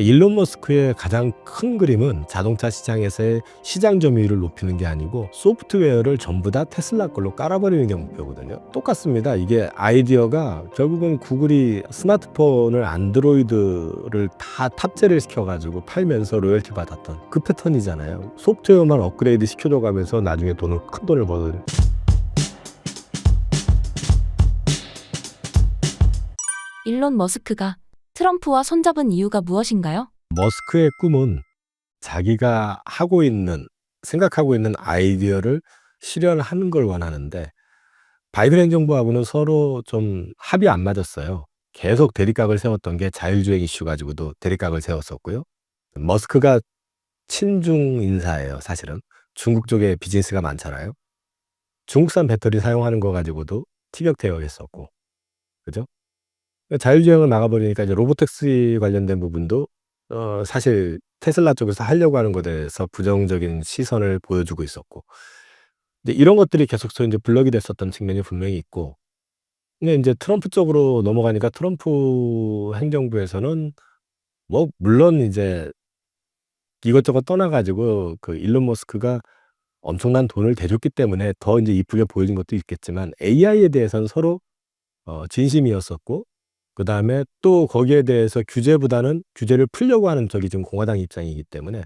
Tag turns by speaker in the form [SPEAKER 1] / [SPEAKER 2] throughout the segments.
[SPEAKER 1] 일론 머스크의 가장 큰 그림은 자동차 시장에서의 시장 점유율을 높이는 게 아니고 소프트웨어를 전부 다 테슬라 걸로 깔아버리는 게 목표거든요. 똑같습니다. 이게 아이디어가 결국은 구글이 스마트폰을 안드로이드를 다 탑재를 시켜가지고 팔면서 로열티 받았던 그 패턴이잖아요. 소프트웨어만 업그레이드 시켜줘 가면서 나중에 큰 돈을 벌어들여요.
[SPEAKER 2] 일론 머스크가 트럼프와 손잡은 이유가 무엇인가요?
[SPEAKER 1] 머스크의 꿈은 자기가 생각하고 있는 아이디어를 실현하는 걸 원하는데 바이든 행정부하고는 서로 좀 합이 안 맞았어요. 계속 대립각을 세웠던 게 자율주행 이슈 가지고도 대립각을 세웠었고요. 머스크가 친중 인사예요, 사실은. 중국 쪽에 비즈니스가 많잖아요. 중국산 배터리 사용하는 거 가지고도 티격태격했었고, 그죠? 자율주행을 막아버리니까 이제 로보택시 관련된 부분도 사실 테슬라 쪽에서 하려고 하는 것에 대해서 부정적인 시선을 보여주고 있었고, 근데 이런 것들이 계속해서 이제 블럭이 됐었던 측면이 분명히 있고, 근데 이제 트럼프 쪽으로 넘어가니까 트럼프 행정부에서는 뭐 물론 이제 이것저것 떠나 가지고 그 일론 머스크가 엄청난 돈을 대줬기 때문에 더 이제 이쁘게 보여진 것도 있겠지만 AI에 대해서는 서로 진심이었었고, 그다음에 또 거기에 대해서 규제보다는 규제를 풀려고 하는 쪽이 지금 공화당 입장이기 때문에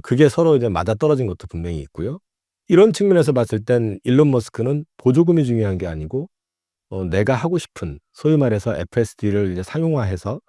[SPEAKER 1] 그게 서로 이제 맞아떨어진 것도 분명히 있고요. 이런 측면에서 봤을 땐 일론 머스크는 보조금이 중요한 게 아니고 내가 하고 싶은 소위 말해서 FSD를 이제 상용화해서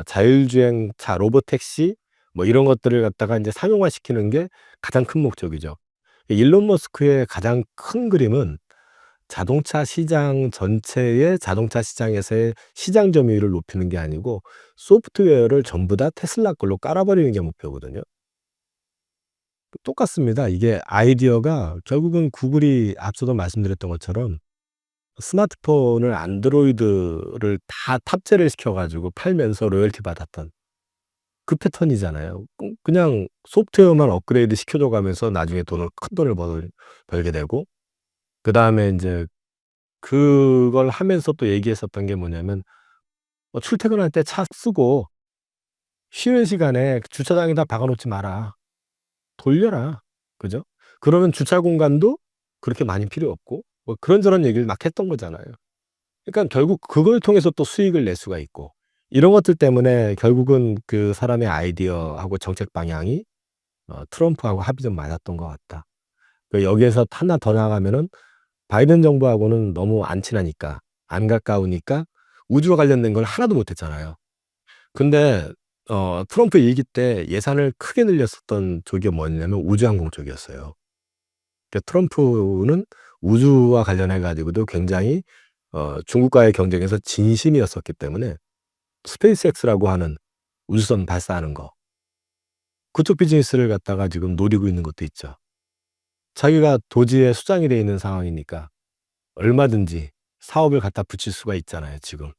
[SPEAKER 1] 자율주행차, 로보택시 뭐 이런 것들을 갖다가 이제 상용화시키는 게 가장 큰 목적이죠. 일론 머스크의 가장 큰 그림은 자동차 시장 전체의 자동차 시장에서의 시장 점유율을 높이는 게 아니고 소프트웨어를 전부 다 테슬라 걸로 깔아버리는 게 목표거든요. 똑같습니다. 이게 아이디어가 결국은 구글이 앞서도 말씀드렸던 것처럼 스마트폰을 안드로이드를 다 탑재를 시켜가지고 팔면서 로열티 받았던 그 패턴이잖아요. 그냥 소프트웨어만 업그레이드 시켜줘 가면서 나중에 큰 돈을 벌게 되고, 그 다음에 이제 그걸 하면서 또 얘기했었던 게 뭐냐면 출퇴근할 때 차 쓰고 쉬는 시간에 주차장에다 박아 놓지 마라. 돌려라. 그죠? 그러면 주차 공간도 그렇게 많이 필요 없고 뭐 그런저런 얘기를 막 했던 거잖아요. 그러니까 결국 그걸 통해서 또 수익을 낼 수가 있고, 이런 것들 때문에 결국은 그 사람의 아이디어하고 정책 방향이 트럼프하고 합이 좀 맞았던 것 같다. 여기에서 하나 더 나가면은 바이든 정부하고는 너무 안 친하니까, 안 가까우니까 우주와 관련된 걸 하나도 못 했잖아요. 근데 트럼프 임기 때 예산을 크게 늘렸었던 쪽이 뭐냐면 우주항공 쪽이었어요. 트럼프는 우주와 관련해 가지고도 굉장히 중국과의 경쟁에서 진심이었었기 때문에 스페이스X라고 하는 우주선 발사하는 거, 그쪽 비즈니스를 갖다가 지금 노리고 있는 것도 있죠. 자기가 도지에 수장이 돼 있는 상황이니까 얼마든지 사업을 갖다 붙일 수가 있잖아요, 지금.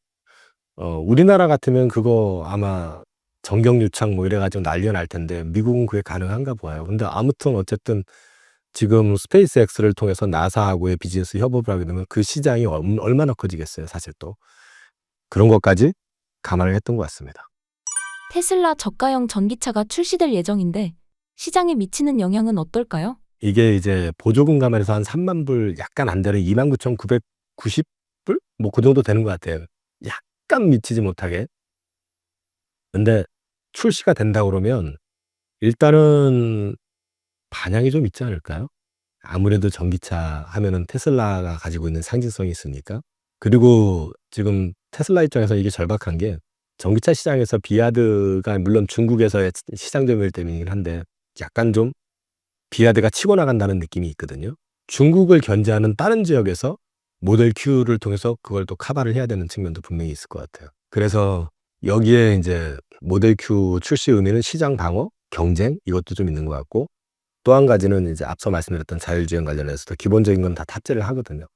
[SPEAKER 1] 우리나라 같으면 그거 아마 정경유착 뭐 이래 가지고 난리가 날 텐데 미국은 그게 가능한가 봐요. 근데 아무튼 어쨌든 지금 스페이스X를 통해서 나사하고의 비즈니스 협업을 하게 되면 그 시장이 얼마나 커지겠어요, 사실 또. 그런 것까지 감안을 했던 것 같습니다.
[SPEAKER 2] 테슬라 저가형 전기차가 출시될 예정인데 시장에 미치는 영향은 어떨까요?
[SPEAKER 1] 이게 이제 보조금 감안해서 한 3만 불 약간 안 되는 29,990 불? 뭐 그 정도 되는 것 같아요. 약간 미치지 못하게. 근데 출시가 된다 그러면 일단은 반향이 좀 있지 않을까요? 아무래도 전기차 하면은 테슬라가 가지고 있는 상징성이 있으니까. 그리고 지금 테슬라 입장에서 이게 절박한 게 전기차 시장에서 비아드가 물론 중국에서의 시장 점유율 때문이긴 한데 약간 좀 비아드가 치고 나간다는 느낌이 있거든요. 중국을 견제하는 다른 지역에서 모델 Q를 통해서 그걸 또 커버를 해야 되는 측면도 분명히 있을 것 같아요. 그래서 여기에 이제 모델 Q 출시 의미는 시장 방어, 경쟁 이것도 좀 있는 것 같고, 또 한 가지는 이제 앞서 말씀드렸던 자율주행 관련해서도 기본적인 건 다 탑재를 하거든요.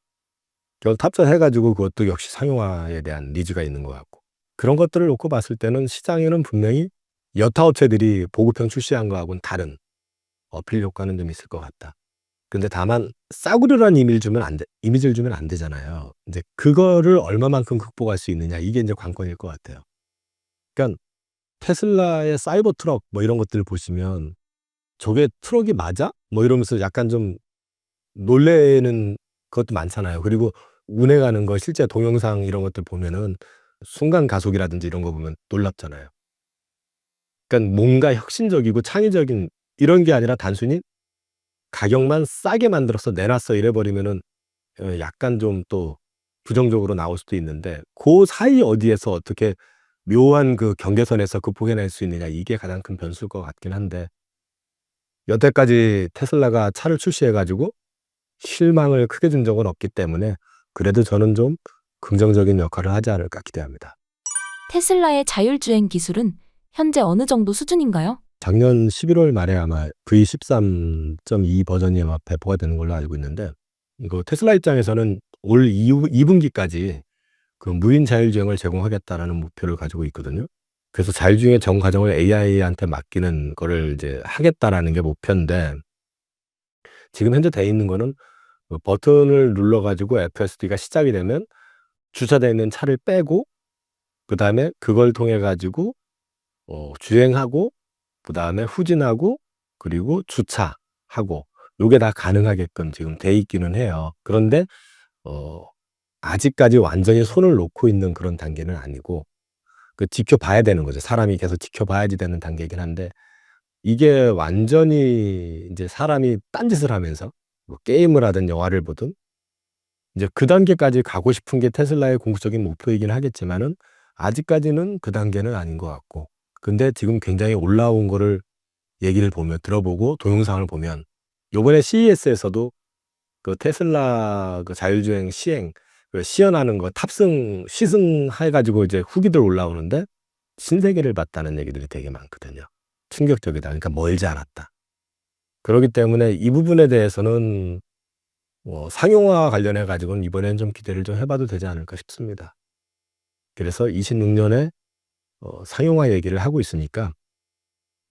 [SPEAKER 1] 그걸 탑재해 가지고 그것도 역시 상용화에 대한 니즈가 있는 것 같고, 그런 것들을 놓고 봤을 때는 시장에는 분명히 여타 업체들이 보급형 출시한 거하고는 다른 어필 효과는 좀 있을 것 같다. 근데 다만 싸구려란 이미지를 주면 안 되잖아요. 인제 그거를 얼마만큼 극복할 수 있느냐 이게 인제 관건일 것 같아요. 그러니까 테슬라의 사이버 트럭 뭐 이런 것들을 보시면 '저게 트럭이 맞아?' 뭐 이러면서 약간 좀 놀라는 것도 많잖아요. 그리고 운행하는 거 실제 동영상 이런 것들 보면은 순간 가속이라든지 이런 거 보면 놀랍잖아요. 그러니까 뭔가 혁신적이고 창의적인 이런 게 아니라 단순히 가격만 싸게 만들어서 내놨어 이래 버리면은 약간 좀 또 부정적으로 나올 수도 있는데 고 사이 어디에서 어떻게 묘한 그 경계선에서 극복해낼 수 있느냐 이게 가장 큰 변수일 것 같긴 한데 여태까지 테슬라가 차를 출시해 가지고 실망을 크게 준 적은 없기 때문에 그래도 저는 좀 긍정적인 역할을 하지 않을까 기대합니다.
[SPEAKER 2] 테슬라의 자율주행 기술은 현재 어느 정도 수준인가요?
[SPEAKER 1] 작년 11월 말에 아마 V13.2 버전이 아마 배포가 되는 걸로 알고 있는데 이거 테슬라 입장에서는 올 2분기까지 그 무인 자율주행을 제공하겠다라는 목표를 가지고 있거든요. 그래서 자율주행의 전 과정을 AI한테 맡기는 거를 이제 하겠다라는 게 목표인데 지금 현재 돼 있는 거는 그 버튼을 눌러 가지고 FSD가 시작이 되면 주차되어 있는 차를 빼고 그다음에 그걸 통해 가지고 주행하고 그다음에 후진하고 그리고 주차하고 요게 다 가능하게끔 지금 돼 있기는 해요. 그런데 어 아직까지 완전히 손을 놓고 있는 그런 단계는 아니고 그 지켜봐야 되는 거죠. 사람이 계속 지켜봐야지 되는 단계이긴 한데 이게 완전히 인제 사람이 딴짓을 하면서 뭐 게임을 하든 영화를 보든 이제 그 단계까지 가고 싶은 게 테슬라의 궁극적인 목표이긴 하겠지만은 아직까지는 그 단계는 아닌 것 같고 근데 지금 굉장히 올라온 거를 얘기를 보면 들어보고 동영상을 보면 요번에 CES에서도 그 테슬라 그 자율주행 시행 그 시연하는 거 탑승 시승해 가지고 이제 후기들 올라오는데 신세계를 봤다는 얘기들이 되게 많거든요. 충격적이다. 그러니까 멀지 않았다. 그러기 때문에 이 부분에 대해서는 상용화 관련해 가지고는 이번에는 좀 기대를 좀 해 봐도 되지 않을까 싶습니다. 그래서 26년에 상용화 얘기를 하고 있으니까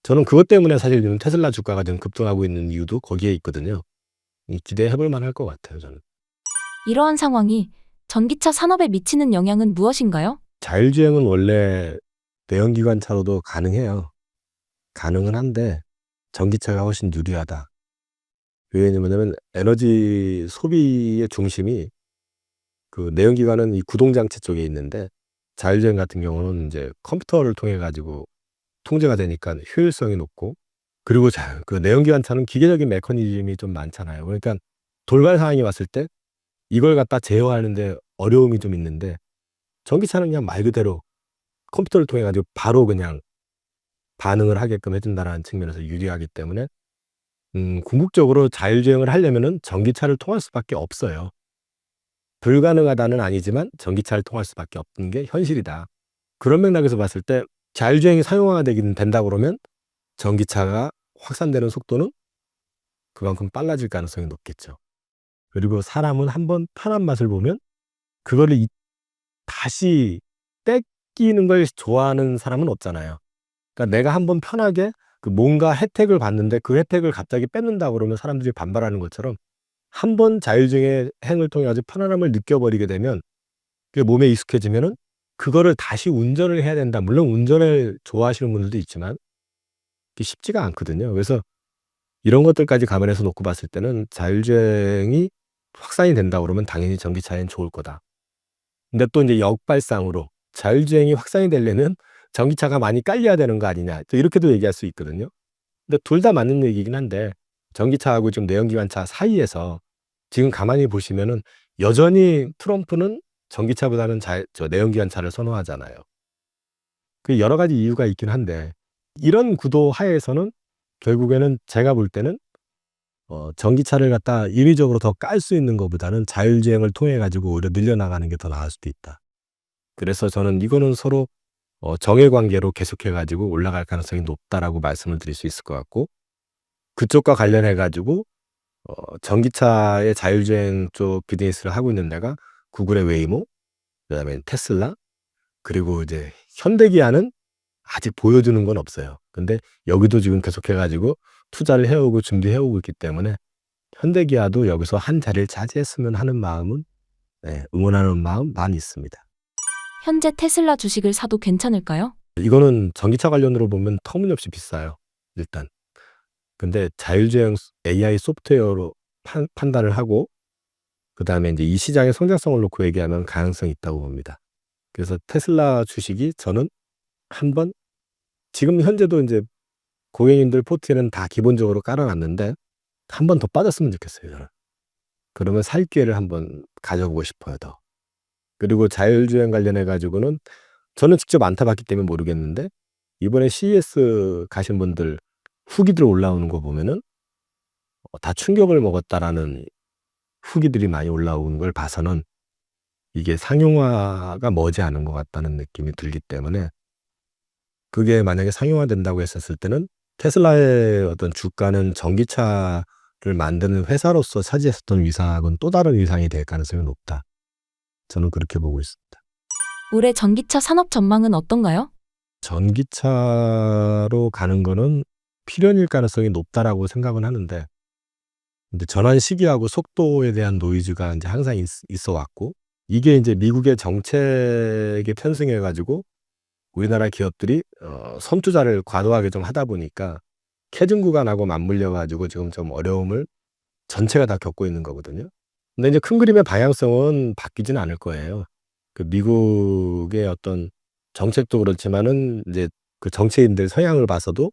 [SPEAKER 1] 저는 그것 때문에 사실 지금 테슬라 주가가 좀 급등하고 있는 이유도 거기에 있거든요. 기대해 볼 만할 것 같아요, 저는.
[SPEAKER 2] 이러한 상황이 전기차 산업에 미치는 영향은 무엇인가요?
[SPEAKER 1] 자율주행은 원래 내연기관차로도 가능해요. 가능은 한데 전기차가 훨씬 유리하다. 왜냐면 에너지 소비의 중심이 그 내연기관은 이 구동장치 쪽에 있는데 자율주행 같은 경우는 인제 컴퓨터를 통해 가지고 통제가 되니까 효율성이 높고 그리고 그 내연기관차는 기계적인 메커니즘이 좀 많잖아요. 그러니까 돌발 상황이 왔을 때 이걸 갖다 제어하는 데 어려움이 좀 있는데 전기차는 그냥 말 그대로 컴퓨터를 통해 가지고 바로 그냥 반응을 하게끔 해 준다라는 측면에서 유리하기 때문에 궁극적으로 자율주행을 하려면은 전기차를 통할 수밖에 없어요. 불가능하다는 아니지만 전기차를 통할 수밖에 없는 게 현실이다. 그런 맥락에서 봤을 때 자율주행이 상용화가 되긴 된다 그러면 전기차가 확산되는 속도는 그만큼 빨라질 가능성이 높겠죠. 그리고 사람은 한번 편한 맛을 보면 그거를 다시 떼끼는 걸 좋아하는 사람은 없잖아요. 그러니까 내가 한번 편하게 그 뭔가 혜택을 받는데 그 혜택을 갑자기 뺏는다 그러면 사람들이 반발하는 것처럼 한 번 자율주행의 행을 통해 아주 편안함을 느껴버리게 되면 그게 몸에 익숙해지면은 그거를 다시 운전을 해야 된다. 물론 운전을 좋아하시는 분들도 있지만 그게 쉽지가 않거든요. 그래서 이런 것들까지 감안해서 놓고 봤을 때는 자율주행이 확산이 된다 그러면 당연히 전기차엔 좋을 거다. 근데 또 인제 역발상으로 자율주행이 확산이 되려면 전기차가 많이 깔려야 되는 거 아니냐. 또 이렇게도 얘기할 수 있거든요. 근데 둘 다 맞는 얘기긴 한데 전기차하고 지금 내연기관차 사이에서 지금 가만히 보시면은 여전히 트럼프는 전기차보다는 내연기관차를 선호하잖아요. 그 여러 가지 이유가 있긴 한데 이런 구도 하에서는 결국에는 제가 볼 때는 전기차를 갖다 인위적으로 더 깔 수 있는 것보다는 자율주행을 통해 가지고 오히려 늘려나가는 게 더 나을 수도 있다. 그래서 저는 이거는 서로 정의 관계로 계속해 가지고 올라갈 가능성이 높다라고 말씀을 드릴 수 있을 것 같고 그쪽과 관련해 가지고 전기차의 자율주행 쪽 비즈니스를 하고 있는 데가 구글의 웨이모, 그다음에 테슬라, 그리고 이제 현대기아는 아직 보여주는 건 없어요. 근데 여기도 지금 계속해 가지고 투자를 해 오고 준비해 오고 있기 때문에 현대기아도 여기서 한 자리를 차지했으면 하는 마음은 응원하는 마음 많이 있습니다.
[SPEAKER 2] 현재 테슬라 주식을 사도 괜찮을까요?
[SPEAKER 1] 이거는 전기차 관련으로 보면 터무니없이 비싸요, 일단. 근데 자율주행 AI 소프트웨어로 판단을 하고 그다음에 인제 이 시장의 성장성을 놓고 얘기하면 가능성이 있다고 봅니다. 그래서 테슬라 주식이 저는 한번 지금 현재도 인제 고객님들 포트에는 다 기본적으로 깔아 놨는데 한 번 더 빠졌으면 좋겠어요, 저는. 그러면 살 기회를 한번 가져보고 싶어요, 더. 그리고 자율주행 관련해 가지고는 저는 직접 안 타 봤기 때문에 모르겠는데 이번에 CES 가신 분들 후기들 올라오는 거 보면은 다 충격을 먹었다라는 후기들이 많이 올라오는 걸 봐서는 이게 상용화가 머지않은 것 같다는 느낌이 들기 때문에 그게 만약에 상용화된다고 했었을 때는 테슬라의 어떤 주가는 전기차를 만드는 회사로서 차지했었던 위상은 또 다른 위상이 될 가능성이 높다. 저는 그렇게 보고 있습니다.
[SPEAKER 2] 올해 전기차 산업 전망은 어떤가요?
[SPEAKER 1] 전기차로 가는 거는 필연일 가능성이 높다라고 생각은 하는데 근데 전환 시기하고 속도에 대한 노이즈가 인제 항상 있어 왔고 이게 인제 미국의 정책에 편승해 가지고 우리나라 기업들이 선투자를 과도하게 좀 하다 보니까 캐즘 구간하고 맞물려 가지고 지금 좀 어려움을 전체가 다 겪고 있는 거거든요. 근데 이제 큰 그림의 방향성은 바뀌지는 않을 거예요. 그 미국의 어떤 정책도 그렇지만은 인제 그 정치인들 성향을 봐서도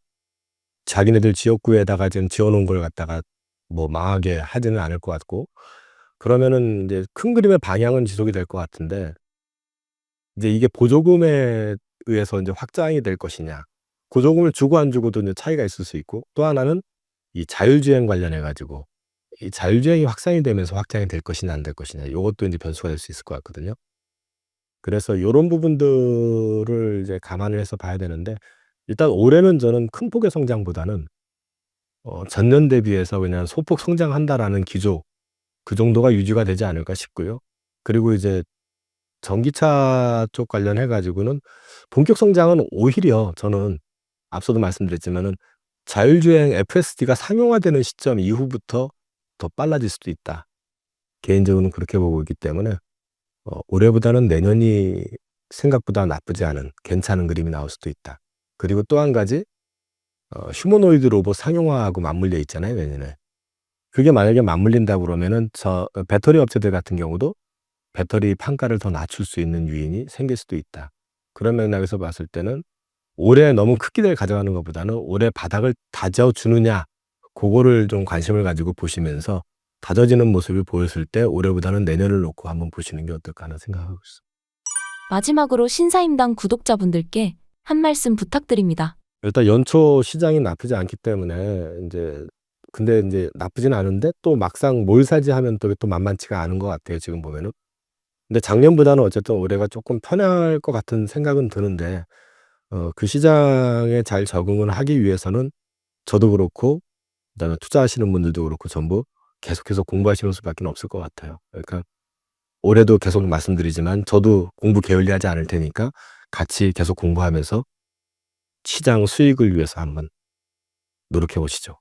[SPEAKER 1] 자기네들 지역구에다가 지금 지어 놓은 걸 갖다가 뭐 망하게 하지는 않을 것 같고 그러면은 인제 큰 그림의 방향은 지속이 될 것 같은데 이제 이게 보조금에 의해서 인제 확장이 될 것이냐. 보조금을 주고 안 주고도 이제 차이가 있을 수 있고 또 하나는 이 자율주행 관련해 가지고 이 자율주행이 확산이 되면서 확장이 될 것이냐 안 될 것이냐 요것도 인제 변수가 될 수 있을 것 같거든요. 그래서 요런 부분들을 이제 감안을 해서 봐야 되는데 일단 올해는 저는 큰 폭의 성장보다는 전년 대비해서 그냥 '소폭 성장한다.'라는 기조 그 정도가 유지가 되지 않을까 싶고요. 그리고 이제 전기차 쪽 관련해 가지고는 본격 성장은 오히려 저는 앞서도 말씀드렸지만은 자율주행 FSD가 상용화되는 시점 이후부터 더 빨라질 수도 있다. 개인적으로는 그렇게 보고 있기 때문에 올해보다는 내년이 생각보다 나쁘지 않은 괜찮은 그림이 나올 수도 있다. 그리고 또 한 가지 휴머노이드 로봇 상용화하고 맞물려 있잖아요, 내년에. 그게 만약에 맞물린다고 그러면은 배터리 업체들 같은 경우도 배터리 판가를 더 낮출 수 있는 유인이 생길 수도 있다. 그런 맥락에서 봤을 때는 올해 너무 큰 기대를 가져가는 것보다는 올해 바닥을 다져 주느냐 고거를 좀 관심을 가지고 보시면서 다져지는 모습을 보였을 때 올해보다는 내년을 놓고 한번 보시는 게 어떨까 하는 생각하고 있습니다.
[SPEAKER 2] 마지막으로 신사임당 구독자분들께 한 말씀 부탁드립니다.
[SPEAKER 1] 일단 연초 시장이 나쁘지 않기 때문에 인제 근데 인제 나쁘진 않은데 또 막상 '뭘 사지?' 하면 또 만만치가 않은 것 같아요, 지금 보면은. 근데 작년보다는 어쨌든 올해가 쪼끔 편할 것 같은 생각은 드는데 그 시장에 잘 적응을 하기 위해서는 저도 그렇고 그다음에 투자하시는 분들도 그렇고 전부 계속해서 공부하시는 수밖에는 없을 것 같아요. 그러니까 올해도 계속 말씀드리지만 저도 공부 게을리하지 않을 테니까 같이 계속 공부하면서 시장 수익을 위해서 한번 노력해 보시죠.